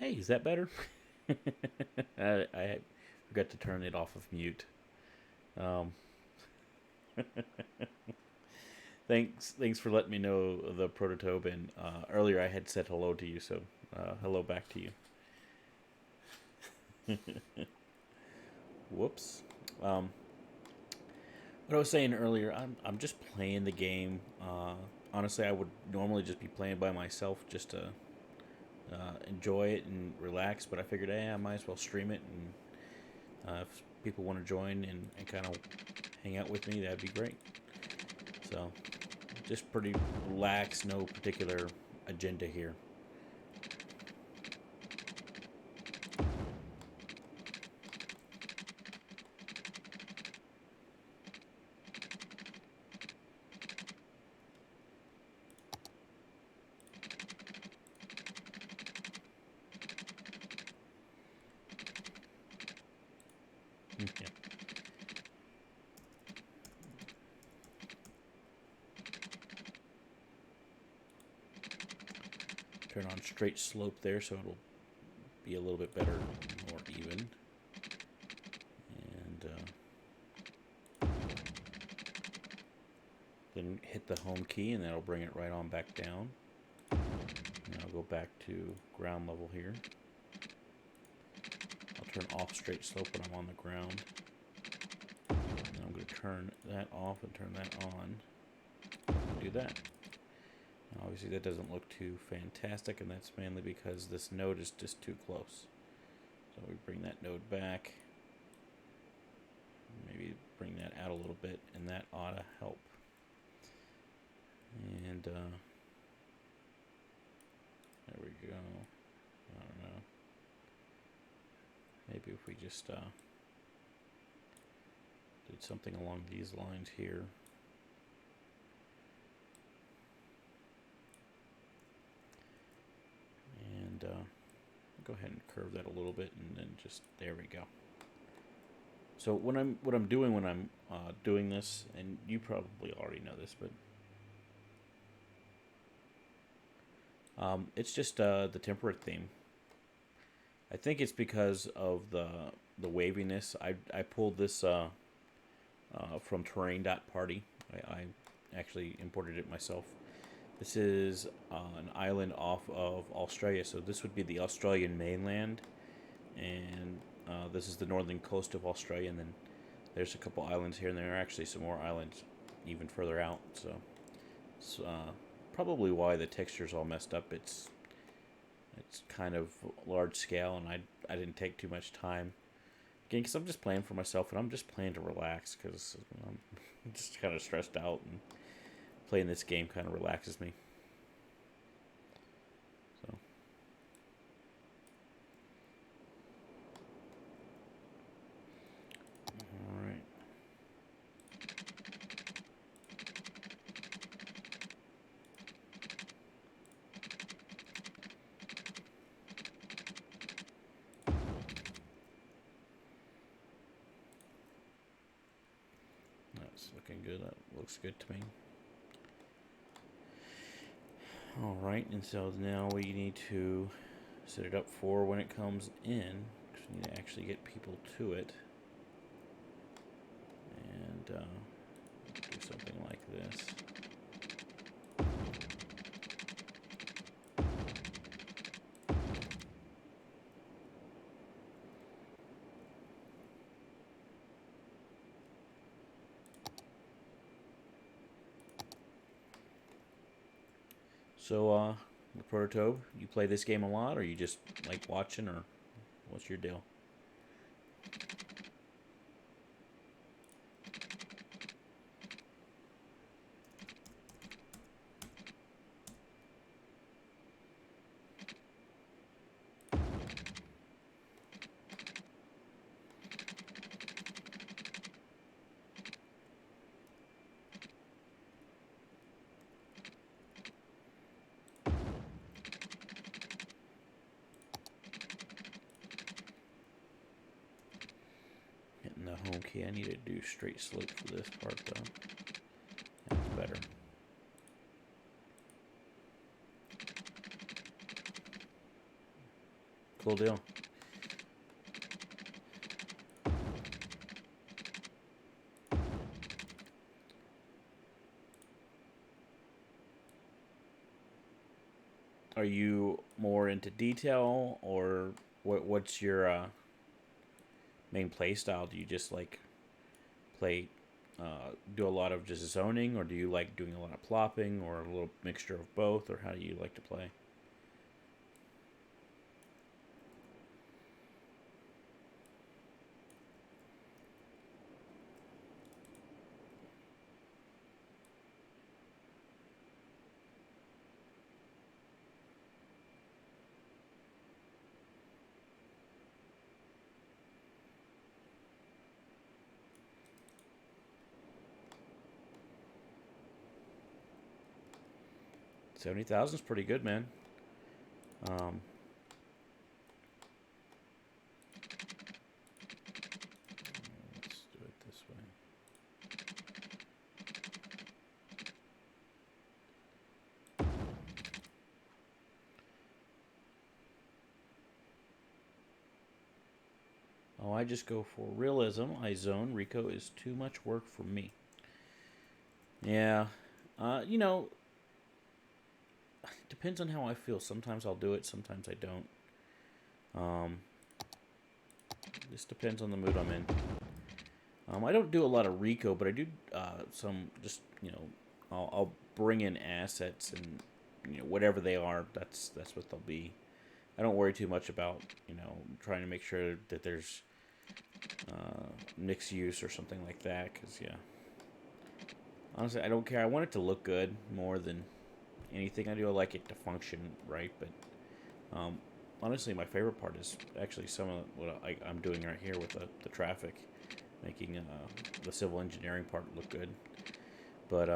Hey, is that better? I forgot to turn it off of mute. Um, thanks for letting me know the prototype. And earlier I had said hello to you, so hello back to you. Whoops. Um, what I was saying earlier, I'm just playing the game. Honestly, I would normally just be playing by myself just to enjoy it and relax. But I figured, hey, I might as well stream it, and if people want to join and kind of hang out with me, that'd be great. So, just pretty relaxed, no particular agenda here. Yeah. Turn on straight slope there so it'll be a little bit better, more even. And then hit the home key and that'll bring it right on back down. And I'll go back to ground level here. I'll turn off straight slope when I'm on the ground. And I'm going to turn that off and turn that on. And do that. Now, obviously that doesn't look too fantastic, and that's mainly because this node is just too close. So we bring that node back. Maybe bring that out a little bit, and that ought to help. And there we go. I don't know. Maybe if we just did something along these lines here. And go ahead and curve that a little bit, and then just there we go. So what I'm doing when I'm doing this, and you probably already know this, but it's just the temperate theme. I think it's because of the waviness. I pulled this from terrain.party. I actually imported it myself. This is an island off of Australia, so this would be the Australian mainland, and this is the northern coast of Australia, and then there's a couple islands here, and there are actually some more islands even further out. So it's probably why the texture's all messed up. It's kind of large scale, and I didn't take too much time. Again, because I'm just playing for myself, and I'm just playing to relax, because I'm just kind of stressed out, and playing this game kind of relaxes me. So, all right. That's looking good. That looks good to me. All right, and so now we need to set it up for when it comes in, because we need to actually get people to it. And do something like this. So, the prototype, you play this game a lot, or you just like watching, or what's your deal? Hitting the home key. I need to do straight slope for this part, though. That's better. Cool deal. Are you more into detail, or what's your main play style? Do you just like play, do a lot of just zoning, or do you like doing a lot of plopping, or a little mixture of both, or how do you like to play? 70,000 is pretty good, man. Um, let's do it this way. Oh, I just go for realism. I zone. Rico is too much work for me. Yeah. You know, depends on how I feel. Sometimes I'll do it, sometimes I don't. Um, this depends on the mood I'm in. I don't do a lot of Rico, but I do some just, I'll bring in assets and, whatever they are, that's what they'll be. I don't worry too much about, trying to make sure that there's mixed use or something like that, because, yeah. Honestly, I don't care. I want it to look good more than anything I do. I like it to function right, but honestly, my favorite part is actually some of what I'm doing right here with the traffic, making the civil engineering part look good. But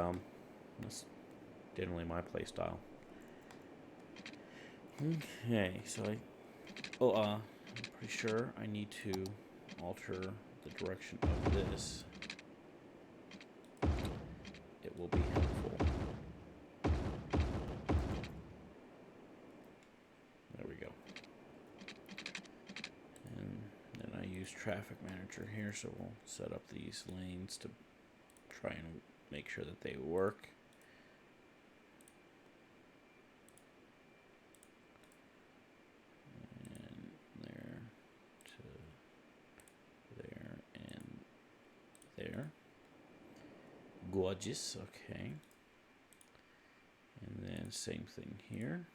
that's generally my play style. Okay, so I'm pretty sure I need to alter the direction of this. It will be helpful. There we go. And then I use traffic manager here, so we'll set up these lanes to try and make sure that they work. And there to there and there. Gorgeous, okay. And then same thing here.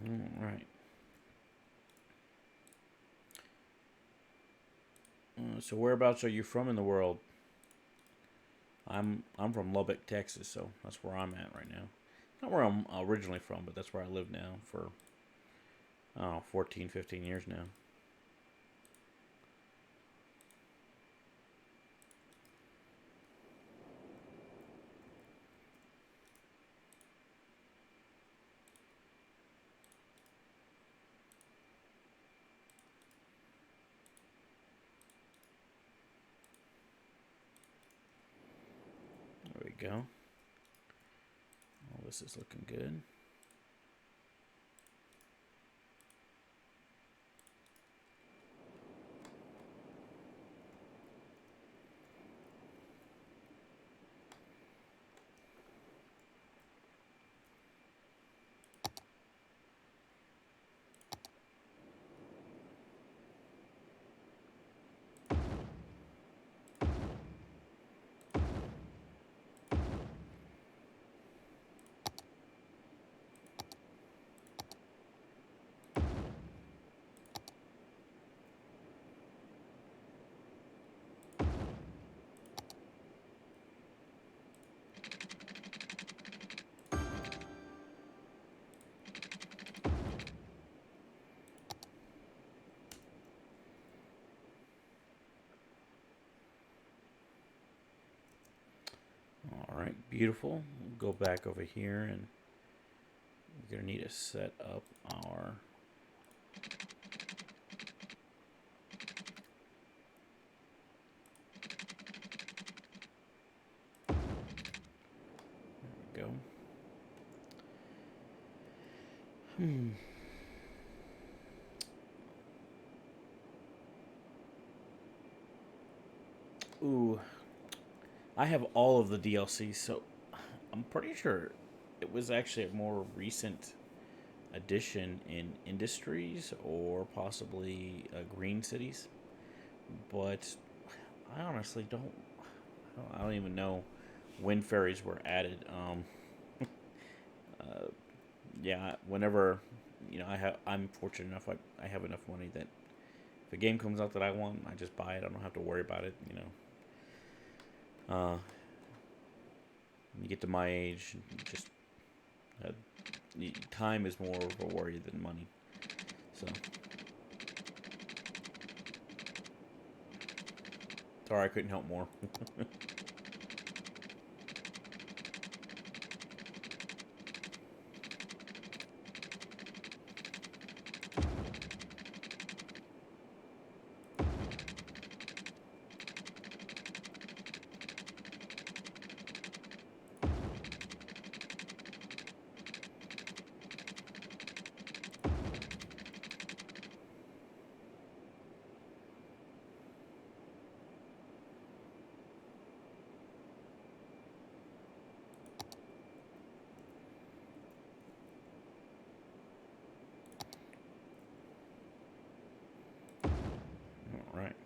All right. So whereabouts are you from in the world? I'm from Lubbock, Texas, so that's where I'm at right now. Not where I'm originally from, but that's where I live now for 14, 15 years now. There we go. All this is looking good. All right, beautiful. We'll go back over here and We're gonna need to set up our go. Ooh, I have all of the DLC, so I'm pretty sure it was actually a more recent addition in Industries or possibly Green Cities. But I honestly I don't even know when ferries were added. Uh, yeah, whenever I'm fortunate enough. I have enough money that if a game comes out that I want, I just buy it. I don't have to worry about it. When you get to my age, just uh, time is more of a worry than money. So sorry I couldn't help more. All right.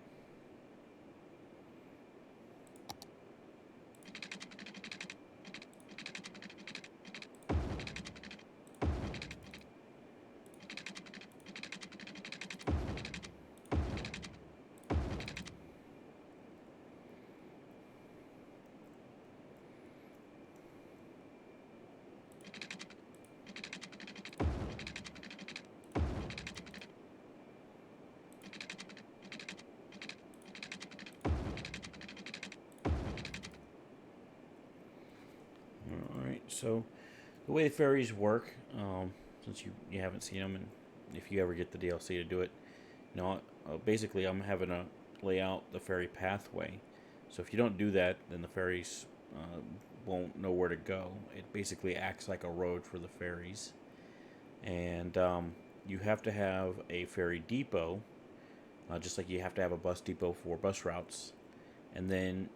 All right. So the way the ferries work, since you haven't seen them, and if you ever get the DLC to do it, basically I'm having to lay out the ferry pathway. So if you don't do that, then the ferries won't know where to go. It basically acts like a road for the ferries, and you have to have a ferry depot, just like you have to have a bus depot for bus routes, and then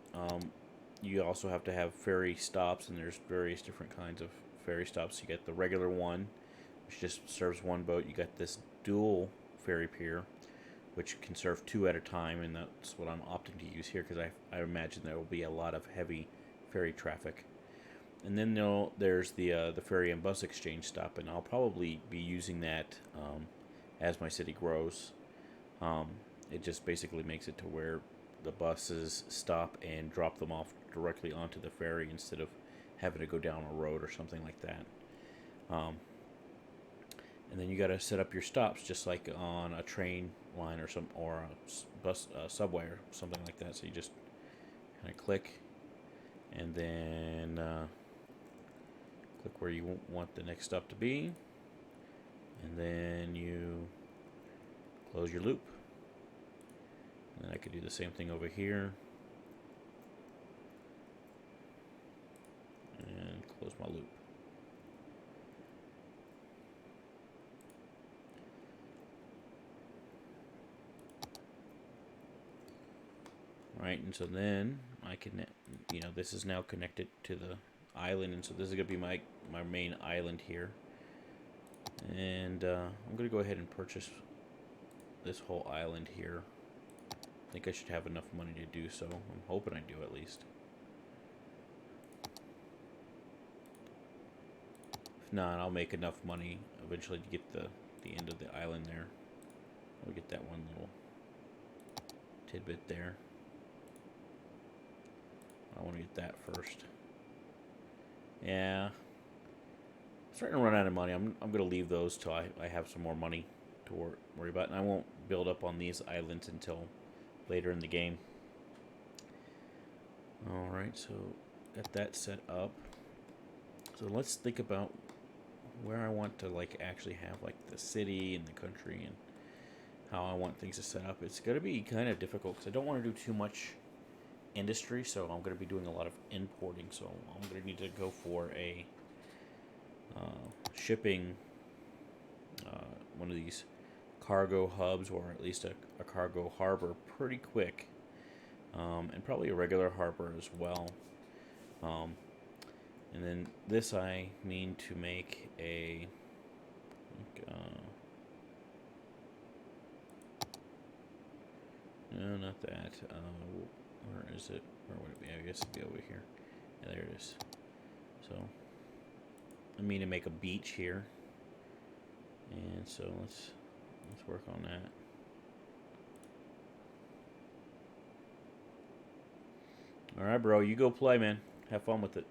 you also have to have ferry stops, and there's various different kinds of ferry stops. You get the regular one, which just serves one boat. You got this dual ferry pier, which can serve two at a time, and that's what I'm opting to use here because I imagine there will be a lot of heavy ferry traffic. And then there's the ferry and bus exchange stop, and I'll probably be using that as my city grows. Um, it just basically makes it to where the buses stop and drop them off directly onto the ferry instead of having to go down a road or something like that. Um, and then you got to set up your stops just like on a train line or a bus subway or something like that. So you just kind of click, and then click where you want the next stop to be, and then you close your loop. And I could do the same thing over here, and close my loop. Right, and so then I can, this is now connected to the island, and so this is going to be my main island here. And I'm going to go ahead and purchase this whole island here. I think I should have enough money to do so. I'm hoping I do at least. If not, I'll make enough money eventually to get the end of the island there. I'll get that one little tidbit there. I want to get that first. Yeah. I'm starting to run out of money. I'm going to leave those till I have some more money to worry about. And I won't build up on these islands until later in the game. Alright, so got that set up. So let's think about where I want to like actually have like the city and the country and how I want things to set up. It's going to be kind of difficult because I don't want to do too much industry, so I'm going to be doing a lot of importing. So I'm going to need to go for a shipping, one of these cargo hubs, or at least a cargo harbor pretty quick, and probably a regular harbor as well. And then this I mean to make a no, not that. Where is it? Where would it be? I guess it'd be over here. Yeah, there it is. So I mean to make a beach here, and so let's work on that. All right, bro, you go play, man. Have fun with it.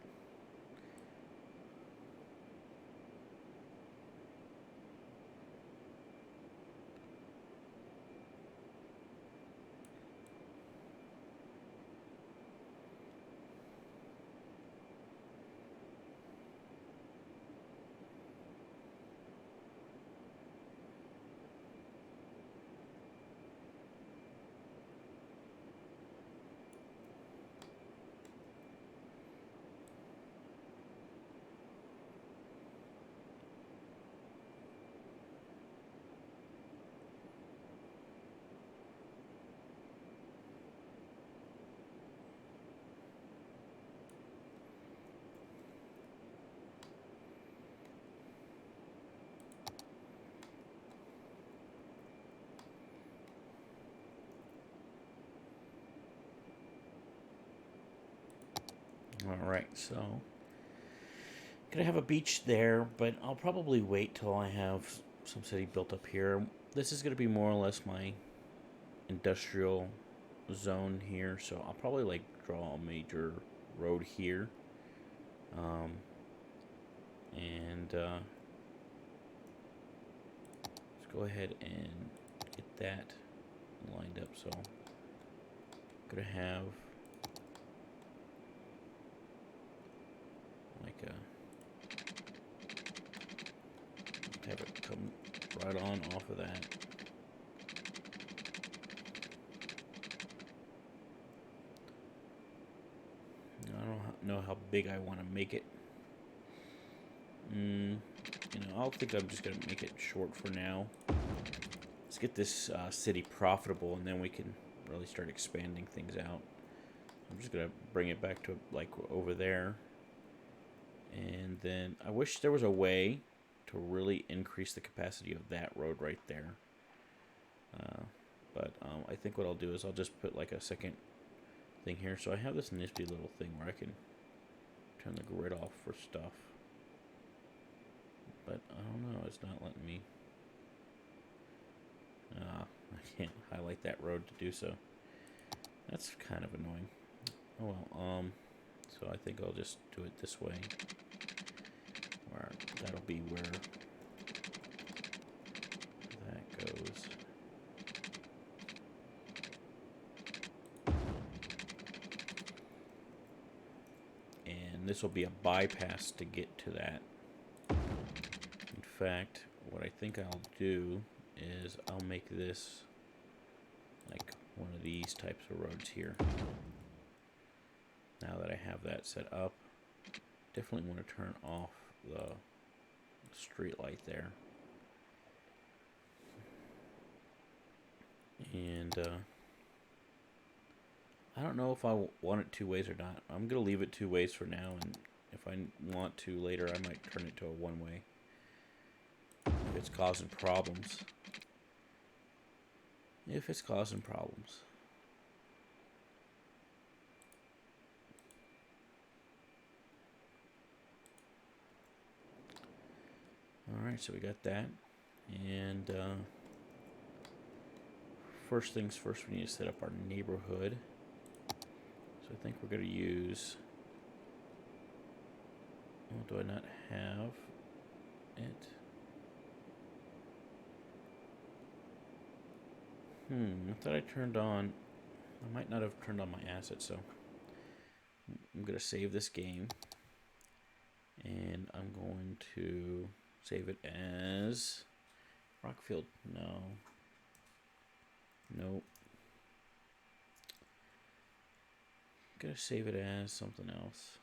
All right, so gonna have a beach there, but I'll probably wait till I have some city built up here. This is gonna be more or less my industrial zone here, so I'll probably like draw a major road here, um, and let's go ahead and get that lined up. So I'm gonna have like have it come right on off of that. I don't know how big I want to make it. I'll think I'm just gonna make it short for now. Let's get this city profitable, and then we can really start expanding things out. I'm just gonna bring it back to like over there, and then I wish there was a way to really increase the capacity of that road right there. But I think what I'll do is I'll just put like a second thing here. So I have this nifty little thing where I can turn the grid off for stuff. But I don't know, it's not letting me. I can't highlight that road to do so. That's kind of annoying. Oh well, so I think I'll just do it this way. Where that'll be where that goes. And this will be a bypass to get to that. In fact, what I think I'll do is I'll make this like one of these types of roads here. Now that I have that set up, definitely want to turn off the street light there. And I don't know if I want it two ways or not. I'm going to leave it two ways for now, and if I want to later, I might turn it to a one way. If it's causing problems. If it's causing problems. Alright, so we got that. And first things first, we need to set up our neighborhood. So I think we're going to use... Oh, do I not have it? I thought I turned on... I might not have turned on my assets, so... I'm going to save this game. And I'm going to Save it as Rockfield. No. Nope. Gotta save it as something else.